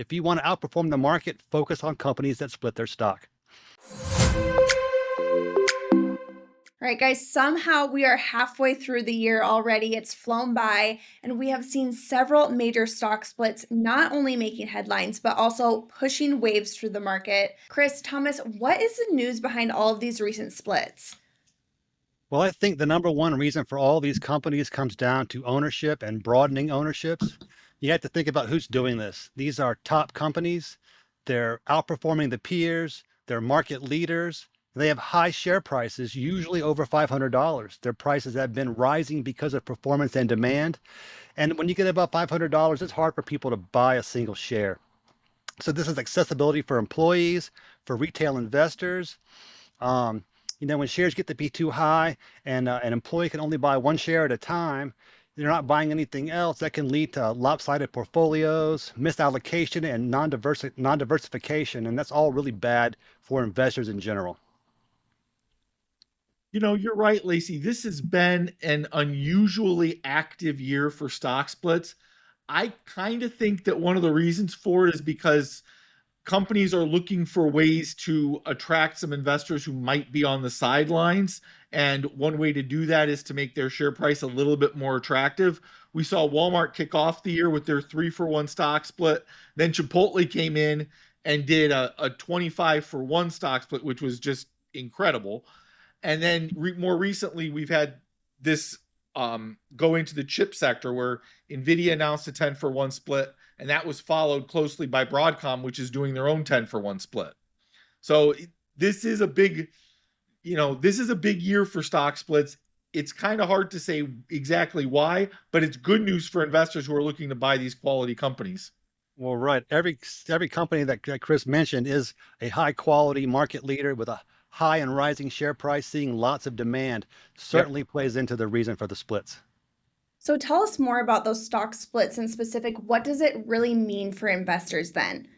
If you want to outperform the market, focus on companies that split their stock. All right, guys, somehow we are halfway through the year already. It's flown by, and we have seen several major stock splits not only making headlines, but also pushing waves through the market. Chris, Thomas, what is the news behind all of these recent splits? Well, I think the number one reason for all these companies comes down to ownership and broadening ownerships. You have to think about who's doing this. These are top companies. They're outperforming the peers. They're market leaders. They have high share prices, usually over $500. Their prices have been rising because of performance and demand. And when you get above $500, it's hard for people to buy a single share. So this is accessibility for employees, for retail investors. Um, when shares get to be too high and an employee can only buy one share at a time, they're not buying anything else. That can lead to lopsided portfolios, misallocation, and non-diversification. And that's all really bad for investors in general. You're right, Lacey. This has been an unusually active year for stock splits. I kind of think that one of the reasons for it is because companies are looking for ways to attract some investors who might be on the sidelines. And one way to do that is to make their share price a little bit more attractive. We saw Walmart kick off the year with their 3-for-1 stock split. Then Chipotle came in and did a 25-for-1 stock split, which was just incredible. And then more recently, we've had this go into the chip sector where NVIDIA announced a 10-for-1 split, and that was followed closely by Broadcom, which is doing their own 10-for-1 split. So this is a big year for stock splits. It's kind of hard to say exactly why, but it's good news for investors who are looking to buy these quality companies. Well, right. Every company that Chris mentioned is a high quality market leader with a high and rising share price, seeing lots of demand, certainly plays into the reason for the splits. So tell us more about those stock splits in specific. What does it really mean for investors then?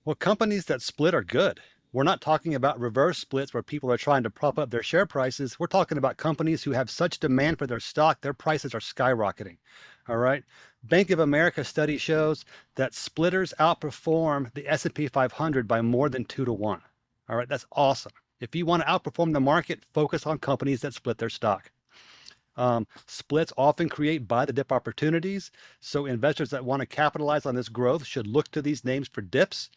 Well, companies that split are good. We're not talking about reverse splits where people are trying to prop up their share prices. We're talking about companies who have such demand for their stock, their prices are skyrocketing. All right. Bank of America study shows that splitters outperform the S&P 500 by more than 2-to-1. All right. That's awesome. If you want to outperform the market, focus on companies that split their stock. Splits often create buy the dip opportunities. So investors that want to capitalize on this growth should look to these names for dips.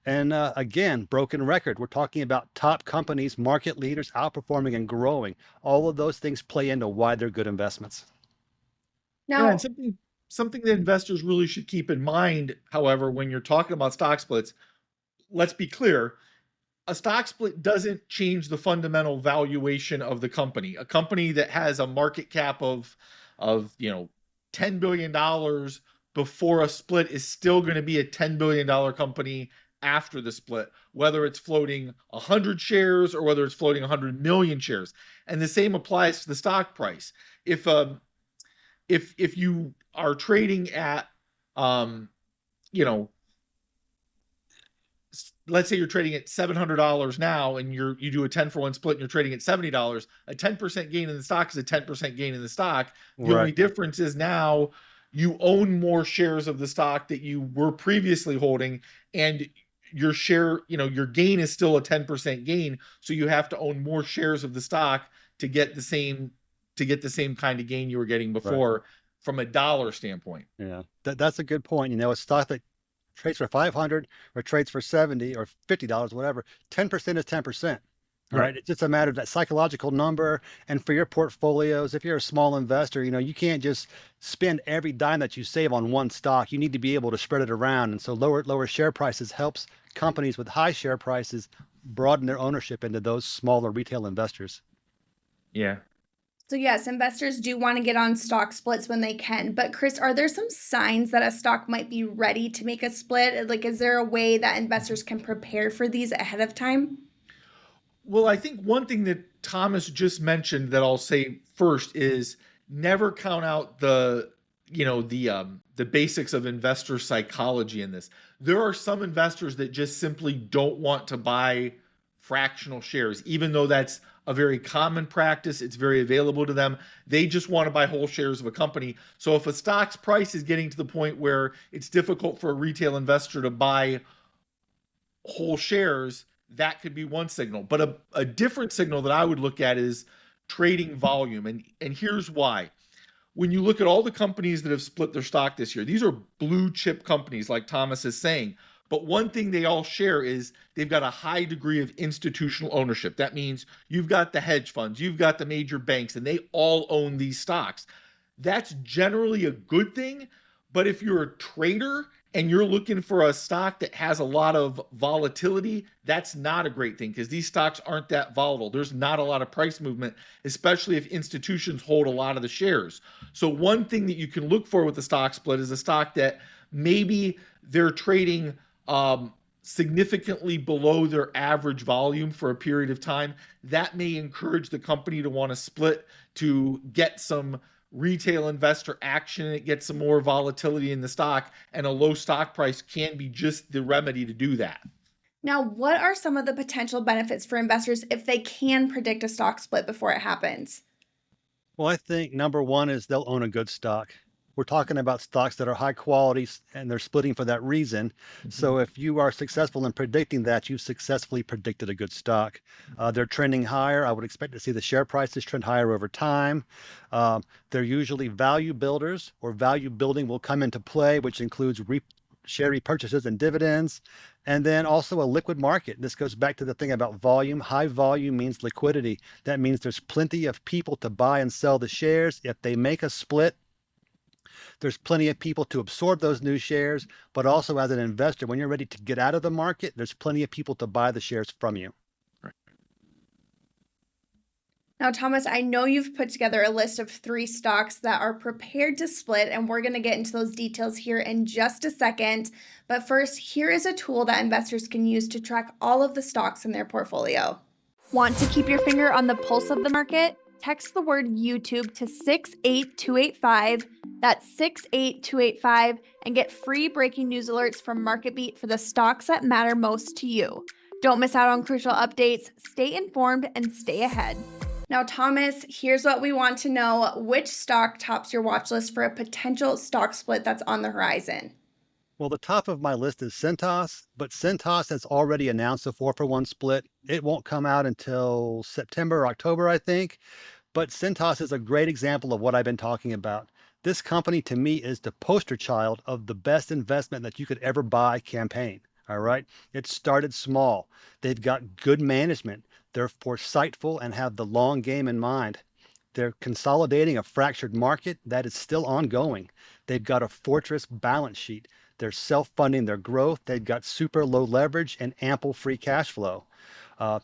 And again, broken record. We're talking about top companies, market leaders outperforming and growing. All of those things play into why they're good investments. Yeah, and Now, something that investors really should keep in mind, however, when you're talking about stock splits, let's be clear, a stock split doesn't change the fundamental valuation of the company. A company that has a market cap of $10 billion before a split is still going to be a $10 billion company after the split, whether it's floating 100 shares or whether it's floating 100 million shares. And the same applies to the stock price. If you are trading at let's say you're trading at $700 now and you do a 10-for-1 split and you're trading at $70, a 10% gain in the stock is a 10% gain in the stock. The only difference is now you own more shares of the stock that you were previously holding, and your share, your gain is still a 10% gain. So you have to own more shares of the stock to get the same kind of gain you were getting before from a dollar standpoint. Yeah, that's a good point. A stock that trades for 500 or trades for 70 or $50, whatever, 10% is 10%. All right. It's just a matter of that psychological number. And for your portfolios, if you're a small investor, you can't just spend every dime that you save on one stock. You need to be able to spread it around. And so lower share prices helps companies with high share prices broaden their ownership into those smaller retail investors. Yeah. so yes, investors do want to get on stock splits when they can. But Chris, are there some signs that a stock might be ready to make a split? Like, is there a way that investors can prepare for these ahead of time? Well, I think one thing that Thomas just mentioned that I'll say first is never count out the basics of investor psychology in this. There are some investors that just simply don't want to buy fractional shares, even though that's a very common practice. It's very available to them. They just want to buy whole shares of a company. So if a stock's price is getting to the point where it's difficult for a retail investor to buy whole shares, that could be one signal. But a different signal that I would look at is trading volume. And here's why. When you look at all the companies that have split their stock this year, these are blue chip companies, like Thomas is saying. But one thing they all share is they've got a high degree of institutional ownership. That means you've got the hedge funds, you've got the major banks, and they all own these stocks. That's generally a good thing. But if you're a trader and you're looking for a stock that has a lot of volatility, that's not a great thing, because these stocks aren't that volatile. There's not a lot of price movement, especially if institutions hold a lot of the shares. So one thing that you can look for with the stock split is a stock that maybe they're trading significantly below their average volume for a period of time. That may encourage the company to want to split to get some retail investor action. It gets some more volatility in the stock, and a low stock price can be just the remedy to do that. Now, what are some of the potential benefits for investors if they can predict a stock split before it happens? Well, I think number one is they'll own a good stock. We're talking about stocks that are high quality and they're splitting for that reason. So if you are successful in predicting that, you've successfully predicted a good stock. They're trending higher. I would expect to see the share prices trend higher over time. They're usually value builders, or value building will come into play, which includes share repurchases and dividends. And then also a liquid market. This goes back to the thing about volume. High volume means liquidity. That means there's plenty of people to buy and sell the shares. If they make a split, there's plenty of people to absorb those new shares. But also, as an investor, when you're ready to get out of the market, there's plenty of people to buy the shares from you. Now, Thomas, I know you've put together a list of 3 stocks that are prepared to split, and we're going to get into those details here in just a second. But first, here is a tool that investors can use to track all of the stocks in their portfolio. Want to keep your finger on the pulse of the market? Text the word YouTube to 68285. That's 68285, and get free breaking news alerts from MarketBeat for the stocks that matter most to you. Don't miss out on crucial updates. Stay informed and stay ahead. Now, Thomas, here's what we want to know. Which stock tops your watch list for a potential stock split that's on the horizon? Well, the top of my list is Cintas, but Cintas has already announced a 4-for-1 split. It won't come out until September or October, I think. But Cintas is a great example of what I've been talking about. This company, to me, is the poster child of the best investment that you could ever buy campaign. All right. It started small. They've got good management. They're foresightful and have the long game in mind. They're consolidating a fractured market that is still ongoing. They've got a fortress balance sheet. They're self-funding their growth. They've got super low leverage and ample free cash flow.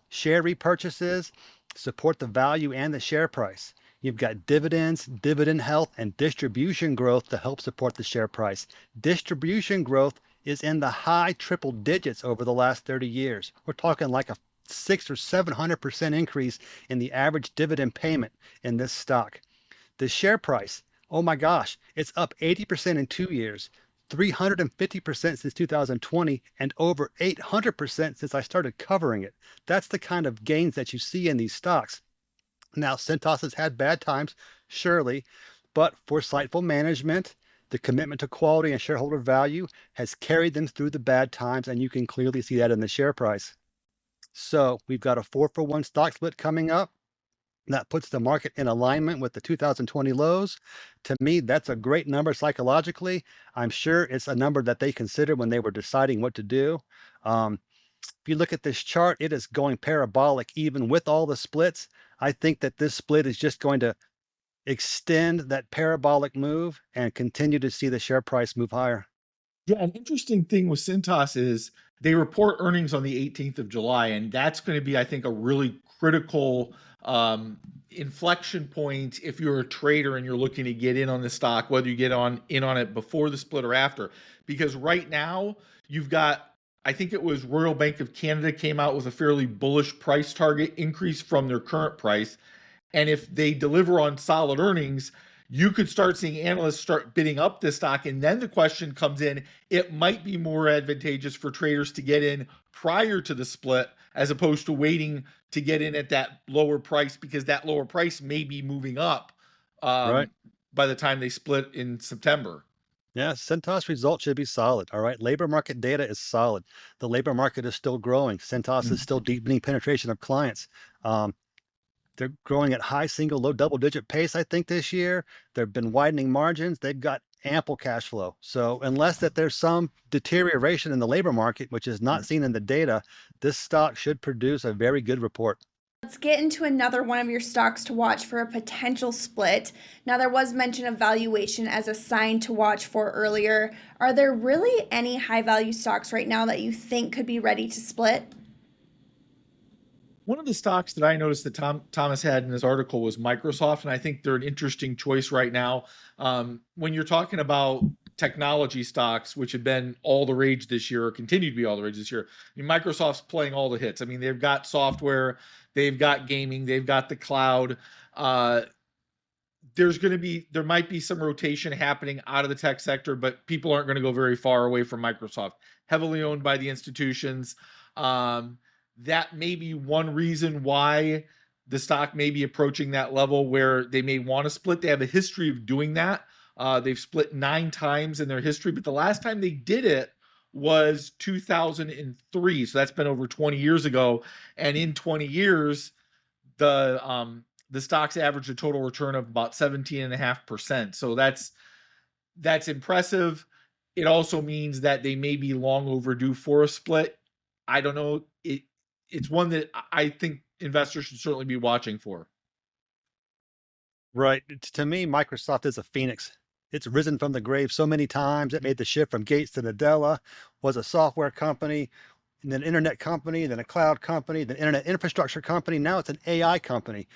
Share repurchases support the value and the share price. You've got dividends, dividend health, and distribution growth to help support the share price. Distribution growth is in the high triple digits over the last 30 years. We're talking like a 600 or 700% increase in the average dividend payment in this stock. The share price, oh my gosh, it's up 80% in 2 years, 350% since 2020, and over 800% since I started covering it. That's the kind of gains that you see in these stocks. Now, Cintas has had bad times, surely, but foresightful management, the commitment to quality and shareholder value has carried them through the bad times, and you can clearly see that in the share price. So we've got a 4-for-1 stock split coming up. That puts the market in alignment with the 2020 lows. To me, that's a great number psychologically. I'm sure it's a number that they considered when they were deciding what to do. If you look at this chart, it is going parabolic even with all the splits. I think that this split is just going to extend that parabolic move and continue to see the share price move higher. Yeah, an interesting thing with Cintas is they report earnings on the 18th of July, and that's going to be, I think, a really critical inflection point if you're a trader and you're looking to get in on the stock, whether you get in on it before the split or after. Because right now you've got, I think it was Royal Bank of Canada came out with a fairly bullish price target increase from their current price. And if they deliver on solid earnings, you could start seeing analysts start bidding up this stock. And then the question comes in, it might be more advantageous for traders to get in prior to the split as opposed to waiting to get in at that lower price, because that lower price may be moving up Right. by the time they split in September. Yeah, Cintas results should be solid. All right. Labor market data is solid. The labor market is still growing. Cintas is still deepening penetration of clients. Um, they're growing at high single, low double digit pace, I think, this year. They've been widening margins. They've got ample cash flow. So unless that there's some deterioration in the labor market, which is not seen in the data, this stock should produce a very good report. Let's get into another one of your stocks to watch for a potential split. Now, there was mention of valuation as a sign to watch for earlier. Are there really any high value stocks right now that you think could be ready to split? One of the stocks that I noticed that Thomas had in his article was Microsoft, and I think they're an interesting choice right now. When you're talking about technology stocks, which have been all the rage this year or continue to be all the rage this year, I mean, Microsoft's playing all the hits. I mean, they've got software, they've got gaming, they've got the cloud. There might be some rotation happening out of the tech sector, but people aren't going to go very far away from Microsoft. Heavily owned by the institutions. That may be one reason why the stock may be approaching that level where they may want to split. They have a history of doing that. They've split 9 times in their history, but the last time they did it was 2003. So that's been over 20 years ago. And in 20 years, the stocks averaged a total return of about 17.5%. So that's impressive. It also means that they may be long overdue for a split. I don't know. It's one that I think investors should certainly be watching for. Right. To me, Microsoft is a phoenix. It's risen from the grave so many times. It made the shift from Gates to Nadella, was a software company, and then an internet company, then a cloud company, then internet infrastructure company. Now it's an AI company.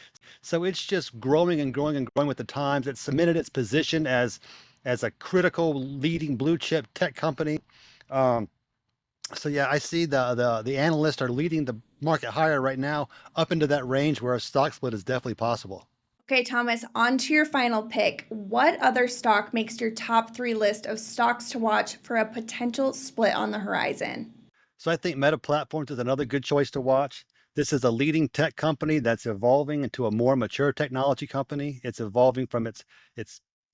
So it's just growing and growing and growing with the times. It's cemented its position as a critical leading blue chip tech company. So yeah, I see the analysts are leading the market higher right now up into that range where a stock split is definitely possible. Okay, Thomas, on to your final pick. What other stock makes your top 3 list of stocks to watch for a potential split on the horizon? So I think Meta Platforms is another good choice to watch. This is a leading tech company that's evolving into a more mature technology company. It's evolving from its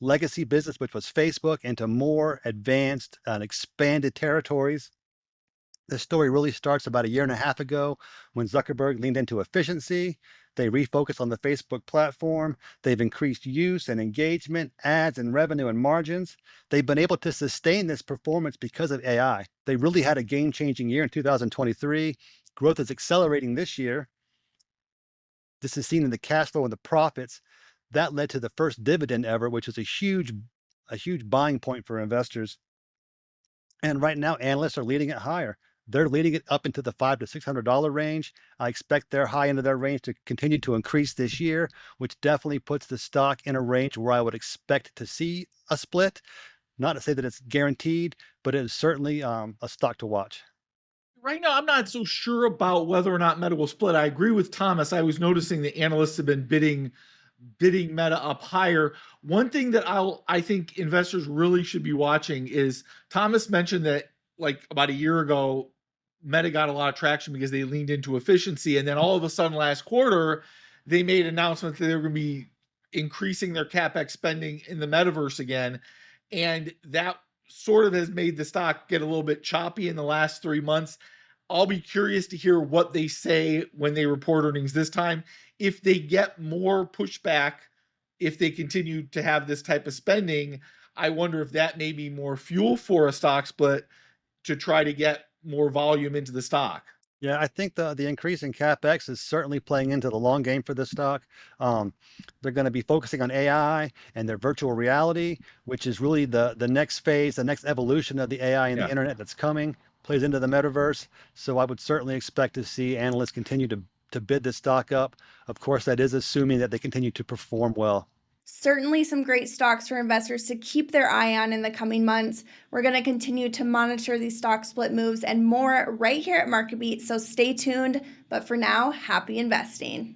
legacy business, which was Facebook, into more advanced and expanded territories. The story really starts about a year and a half ago when Zuckerberg leaned into efficiency. They refocused on the Facebook platform. They've increased use and engagement, ads and revenue and margins. They've been able to sustain this performance because of AI. They really had a game-changing year in 2023. Growth is accelerating this year. This is seen in the cash flow and the profits. That led to the first dividend ever, which is a huge buying point for investors. And right now, analysts are leading it higher. They're leading it up into the $500 to $600 range. I expect their high end of their range to continue to increase this year, which definitely puts the stock in a range where I would expect to see a split. Not to say that it's guaranteed, but it is certainly a stock to watch. Right now, I'm not so sure about whether or not Meta will split. I agree with Thomas. I was noticing the analysts have been bidding Meta up higher. One thing that I think investors really should be watching is Thomas mentioned that like about a year ago, Meta got a lot of traction because they leaned into efficiency. And then all of a sudden last quarter, they made announcements that they were going to be increasing their CapEx spending in the metaverse again. And that sort of has made the stock get a little bit choppy in the last 3 months. I'll be curious to hear what they say when they report earnings this time. If they get more pushback, if they continue to have this type of spending, I wonder if that may be more fuel for a stock split to try to get more volume into the stock. Yeah, I think the increase in CapEx is certainly playing into the long game for this stock. They're going to be focusing on AI and their virtual reality, which is really the next phase, the next evolution of the AI and the internet that's coming, plays into the metaverse. So I would certainly expect to see analysts continue to bid this stock up. Of course, that is assuming that they continue to perform well. Certainly some great stocks for investors to keep their eye on in the coming months. We're going to continue to monitor these stock split moves and more right here at MarketBeat, so stay tuned. But for now, happy investing.